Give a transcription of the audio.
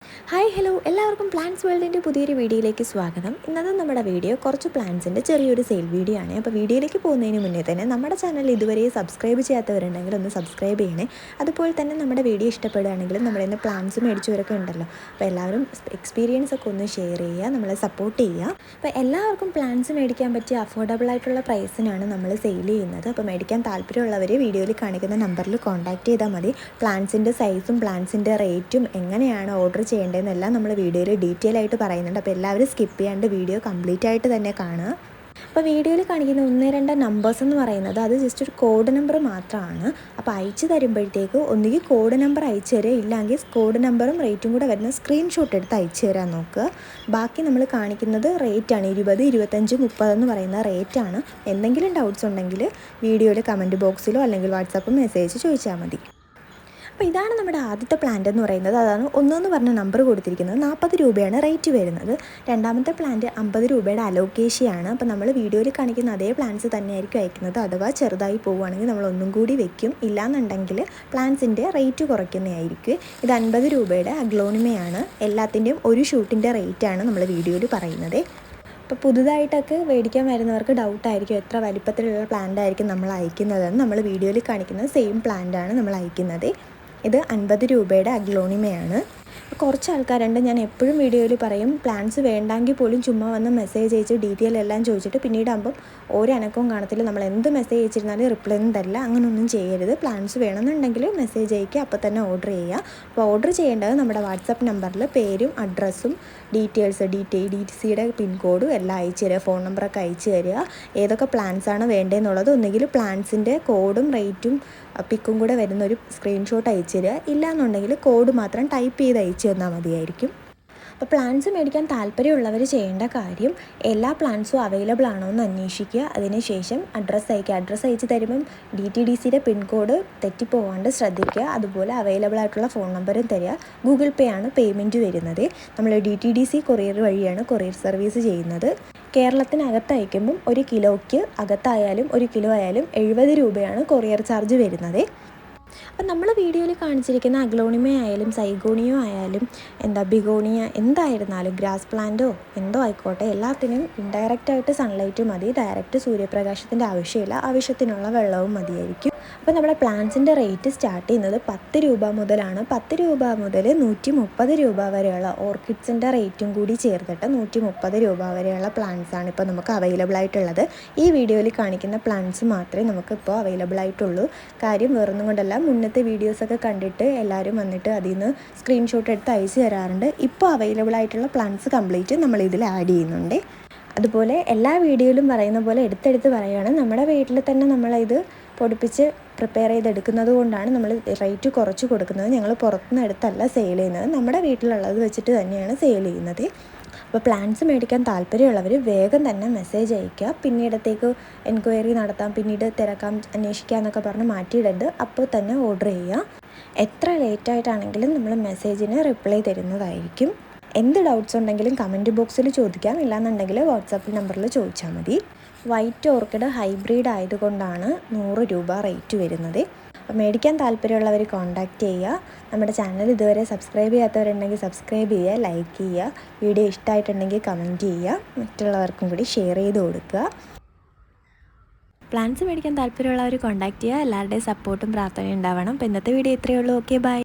Hi hello എല്ലാവർക്കും plants വേൾഡിൻ്റെ പുതിയൊരു വീഡിയോയിലേക്ക് സ്വാഗതം. ഇന്നത്തെ നമ്മുടെ വീഡിയോ കുറച്ച് പ്ലാന്റ്സിൻ്റെ ചെറിയൊരു സെയിൽ വീഡിയോ ആണ്. അപ്പോൾ വീഡിയോയിലേക്ക് പോകുന്നതിന് മുന്നേ തന്നെ നമ്മുടെ ചാനൽ ഇതുവരെ സബ്സ്ക്രൈബ് ചെയ്യാത്തവരുണ്ടെങ്കിൽ ഒന്ന് സബ്സ്ക്രൈബ് ചെയ്യണേ. അതുപോലെ തന്നെ നമ്മുടെ വീഡിയോ ഇഷ്ടപ്പെടുകയാണെങ്കിലും നമ്മുടെ ഇന്ന് പ്ലാന്റ്സ് മേടിച്ചവരൊക്കെ ഉണ്ടല്ലോ, അപ്പോൾ എല്ലാവരും എക്സ്പീരിയൻസ് ഒക്കെ ഒന്ന് ഷെയർ ചെയ്യുക, നമ്മളെ സപ്പോർട്ട് ചെയ്യുക. അപ്പോൾ എല്ലാവർക്കും പ്ലാന്റ്സ് മേടിക്കാൻ പറ്റിയ അഫോർഡബിൾ ആയിട്ടുള്ള പ്രൈസിനാണ് നമ്മൾ സെയിൽ ചെയ്യുന്നത്. അപ്പോൾ മേടിക്കാൻ താല്പര്യമുള്ളവർ വീഡിയോയിൽ കാണിക്കുന്ന നമ്പറിൽ കോൺടാക്ട് ചെയ്താൽ മതി. പ്ലാന്റ്സിൻ്റെ സൈസും പ്ലാന്റ്സിൻ്റെ റേറ്റും എങ്ങനെയാണ് ഓർഡർ ചെയ്യേണ്ടതെന്നെല്ലാം നമ്മൾ വീഡിയോയിൽ ഡീറ്റെയിൽ ആയിട്ട് പറയുന്നുണ്ട്. അപ്പോൾ എല്ലാവരും സ്കിപ്പ് ചെയ്യാണ്ട് വീഡിയോ കംപ്ലീറ്റ് ആയിട്ട് തന്നെ കാണുക. അപ്പോൾ വീഡിയോയിൽ കാണിക്കുന്ന 1-2 നമ്പേഴ്സ് എന്ന് പറയുന്നത് അത് ജസ്റ്റ് ഒരു കോഡ് നമ്പർ മാത്രമാണ്. അപ്പോൾ അയച്ചു തരുമ്പോഴത്തേക്ക് ഒന്നുകിൽ കോഡ് നമ്പർ അയച്ചു തരിക, ഇല്ലെങ്കിൽ കോഡ് നമ്പറും റേറ്റും കൂടെ വരുന്ന സ്ക്രീൻഷോട്ട് എടുത്ത് അയച്ചു തരാൻ നോക്കുക. ബാക്കി നമ്മൾ കാണിക്കുന്നത് റേറ്റാണ്, 20, 25, 30 എന്ന് പറയുന്ന റേറ്റാണ്. എന്തെങ്കിലും ഡൗട്ട്സ് ഉണ്ടെങ്കിൽ വീഡിയോയിൽ കമൻറ്റ് ബോക്സിലോ അല്ലെങ്കിൽ വാട്സാപ്പ് മെസ്സേജ് ചോദിച്ചാൽ മതി. അപ്പോൾ ഇതാണ് നമ്മുടെ ആദ്യത്തെ പ്ലാന്റ് എന്ന് പറയുന്നത്. അതാണ് 1 എന്ന് പറഞ്ഞ നമ്പർ കൊടുത്തിരിക്കുന്നത്. 40 രൂപയാണ് റേറ്റ് വരുന്നത്. രണ്ടാമത്തെ പ്ലാന്റ് 50 രൂപയുടെ അലോക്കേഷ്യയാണ്. അപ്പോൾ നമ്മൾ വീഡിയോയിൽ കാണിക്കുന്ന അതേ പ്ലാന്റ്സ് തന്നെയായിരിക്കും അയക്കുന്നത്. അഥവാ ചെറുതായി പോവുകയാണെങ്കിൽ നമ്മൾ ഒന്നും കൂടി വെക്കും, ഇല്ലാന്നുണ്ടെങ്കിൽ പ്ലാന്റ്സിൻ്റെ റേറ്റ് കുറയ്ക്കുന്നതായിരിക്കും. ഇത് 50 രൂപയുടെ അഗ്ലോണിമയാണ്. എല്ലാത്തിൻ്റെയും ഒരു ഷൂട്ടിൻ്റെ റേറ്റാണ് നമ്മൾ വീഡിയോയിൽ പറയുന്നത്. അപ്പോൾ പുതുതായിട്ടൊക്കെ മേടിക്കാൻ വരുന്നവർക്ക് ഡൗട്ടായിരിക്കും എത്ര വലിപ്പത്തിലുള്ള പ്ലാന്റ് ആയിരിക്കും നമ്മൾ അയക്കുന്നതെന്ന്. നമ്മൾ വീഡിയോയിൽ കാണിക്കുന്നത് സെയിം പ്ലാന്റാണ് നമ്മൾ അയക്കുന്നത്. ഇത് 50 രൂപയുടെ അഗ്ലോണിമയാണ്. കുറച്ച് ആൾക്കാരുണ്ട്, ഞാൻ എപ്പോഴും വീഡിയോയിൽ പറയും, പ്ലാന്റ്സ് വേണ്ടെങ്കിൽ പോലും ചുമ്മാ വന്ന് മെസ്സേജ് അയച്ച് ഡീറ്റെയിൽ എല്ലാം ചോദിച്ചിട്ട് പിന്നീടാകുമ്പം ഒരു അനക്കവും കാണത്തില്ല. നമ്മൾ എന്ത് മെസ്സേജ് അയച്ചിരുന്നാലും റിപ്ലൈ ഒന്നും തരില്ല. അങ്ങനെയൊന്നും ചെയ്യരുത്. പ്ലാന്റ്സ് വേണമെന്നുണ്ടെങ്കിൽ മെസ്സേജ് അയക്കുക, അപ്പോൾ തന്നെ ഓർഡർ ചെയ്യുക. അപ്പോൾ ഓർഡർ ചെയ്യേണ്ടത് നമ്മുടെ വാട്സാപ്പ് നമ്പറിൽ പേരും അഡ്രസ്സും ഡീറ്റെയിൽസ് DTCയുടെ പിൻകോഡും എല്ലാം അയച്ചു തരിക, ഫോൺ നമ്പറൊക്കെ അയച്ചു തരിക. ഏതൊക്കെ പ്ലാന്റ്സാണ് വേണ്ടതെന്നുള്ളത് ഒന്നുകിൽ പ്ലാന്റ്സിൻ്റെ കോഡും റേറ്റും പിക്കും കൂടെ വരുന്നൊരു സ്ക്രീൻഷോട്ട് അയച്ചു തരിക, ഇല്ലയെന്നുണ്ടെങ്കിൽ കോഡ് മാത്രം ടൈപ്പ് ചെയ്ത് അയച്ചു തന്നാൽ മതിയായിരിക്കും. അപ്പോൾ പ്ലാന്റ്സ് മേടിക്കാൻ താല്പര്യമുള്ളവർ ചെയ്യേണ്ട കാര്യം, എല്ലാ പ്ലാന്റ്സും അവൈലബിൾ ആണോ എന്ന് അന്വേഷിക്കുക. അതിനുശേഷം അഡ്രസ്സ് അയക്കുക. അഡ്രസ്സ് അയച്ച് തരുമ്പം DTDCയുടെ പിൻകോഡ് തെറ്റിപ്പോവാണ്ട് ശ്രദ്ധിക്കുക. അതുപോലെ അവൈലബിൾ ആയിട്ടുള്ള ഫോൺ നമ്പറും തരിക. ഗൂഗിൾ പേ ആണ് പേയ്മെൻറ്റ് വരുന്നത്. നമ്മൾ DTDC കൊറിയർ വഴിയാണ് കൊറിയർ സർവീസ് ചെയ്യുന്നത്. കേരളത്തിനകത്ത് അയക്കുമ്പം 1 കിലോയ്ക്ക് അകത്തായാലും 1 കിലോ ആയാലും 70 രൂപയാണ് കൊറിയർ ചാർജ് വരുന്നത്. അപ്പം നമ്മൾ വീഡിയോയിൽ കാണിച്ചിരിക്കുന്ന അഗ്ലോണിമ ആയാലും സൈഗോണിയോ ആയാലും ബിഗോണിയ എന്തായിരുന്നാലും ഗ്രാസ് പ്ലാന്റോ എന്തോ ആയിക്കോട്ടെ, എല്ലാത്തിനും ഇൻഡയറക്റ്റായിട്ട് സൺലൈറ്റ് മതി. ഡയറക്റ്റ് സൂര്യപ്രകാശത്തിൻ്റെ ആവശ്യമില്ല. ആവശ്യത്തിനുള്ള വെള്ളവും മതിയായിരിക്കും. അപ്പോൾ നമ്മുടെ പ്ലാന്റ്സിൻ്റെ റേറ്റ് സ്റ്റാർട്ട് ചെയ്യുന്നത് 10 രൂപ മുതലാണ്. 10 രൂപ മുതൽ 130 രൂപ വരെയുള്ള ഓർക്കിഡ്സിൻ്റെ റേറ്റും കൂടി ചേർത്തിട്ട് 130 രൂപ വരെയുള്ള പ്ലാന്റ്സാണ് ഇപ്പോൾ നമുക്ക് അവൈലബിൾ ആയിട്ടുള്ളത്. ഈ വീഡിയോയിൽ കാണിക്കുന്ന പ്ലാന്റ്സ് മാത്രമേ നമുക്കിപ്പോൾ അവൈലബിൾ ആയിട്ടുള്ളൂ. കാര്യം വേറൊന്നും കൊണ്ടല്ല, മുന്നത്തെ വീഡിയോസൊക്കെ കണ്ടിട്ട് എല്ലാവരും വന്നിട്ട് അതിൽ നിന്ന് സ്ക്രീൻഷോട്ട് എടുത്ത് അയച്ചു തരാറുണ്ട്. ഇപ്പോൾ അവൈലബിൾ ആയിട്ടുള്ള പ്ലാന്റ്സ് കംപ്ലീറ്റ് നമ്മൾ ഇതിൽ ആഡ് ചെയ്യുന്നുണ്ട്. അതുപോലെ എല്ലാ വീഡിയോയിലും പറയുന്ന പോലെ എടുത്തെടുത്ത് പറയുകയാണ്, നമ്മുടെ വീട്ടിൽ തന്നെ നമ്മളിത് പൊടിപ്പിച്ച് പ്രിപ്പയർ ചെയ്തെടുക്കുന്നത് കൊണ്ടാണ് നമ്മൾ റേറ്റ് കുറച്ച് കൊടുക്കുന്നത്. ഞങ്ങൾ പുറത്തുനിന്ന് എടുത്തല്ല സെയിൽ ചെയ്യുന്നത്, നമ്മുടെ വീട്ടിലുള്ളത് വെച്ചിട്ട് തന്നെയാണ് സെയിൽ ചെയ്യുന്നത്. അപ്പോൾ പ്ലാന്റ്സ് മേടിക്കാൻ താല്പര്യമുള്ളവർ വേഗം തന്നെ മെസ്സേജ് അയയ്ക്കുക. പിന്നീടത്തേക്ക് എൻക്വയറി നടത്താം, പിന്നീട് തിരക്കാം, അന്വേഷിക്കാം എന്നൊക്കെ പറഞ്ഞ് മാറ്റിയിടരുത്. അപ്പോൾ തന്നെ ഓർഡർ ചെയ്യുക. എത്ര ലേറ്റായിട്ടാണെങ്കിലും നമ്മൾ മെസ്സേജിന് റിപ്ലൈ തരുന്നതായിരിക്കും. എന്ത് ഡൗട്ട്സ് ഉണ്ടെങ്കിലും കമൻറ്റ് ബോക്സിൽ ചോദിക്കാം, ഇല്ലാന്നുണ്ടെങ്കിൽ വാട്സാപ്പ് നമ്പറിൽ ചോദിച്ചാൽ മതി. വൈറ്റ് ഓർക്കിഡ് ഹൈബ്രിഡ് ആയതുകൊണ്ടാണ് 100 രൂപ റേറ്റ് വരുന്നത്. അപ്പോൾ മേടിക്കാൻ താല്പര്യമുള്ളവർ കോൺടാക്റ്റ് ചെയ്യുക. നമ്മുടെ ചാനൽ ഇതുവരെ സബ്സ്ക്രൈബ് ചെയ്യാത്തവരുണ്ടെങ്കിൽ സബ്സ്ക്രൈബ് ചെയ്യുക, ലൈക്ക് ചെയ്യുക. വീഡിയോ ഇഷ്ടമായിട്ടുണ്ടെങ്കിൽ കമൻറ്റ് ചെയ്യുക, മറ്റുള്ളവർക്കും കൂടി ഷെയർ ചെയ്ത് കൊടുക്കുക. പ്ലാന്റ്സ് മേടിക്കാൻ താല്പര്യമുള്ളവർ കോൺടാക്റ്റ് ചെയ്യുക. എല്ലാവരുടെയും സപ്പോർട്ടും പ്രാർത്ഥനയും ഉണ്ടാവണം. അപ്പോൾ ഇന്നത്തെ വീഡിയോ ഇത്രയേ ഉള്ളൂ. Okay, by.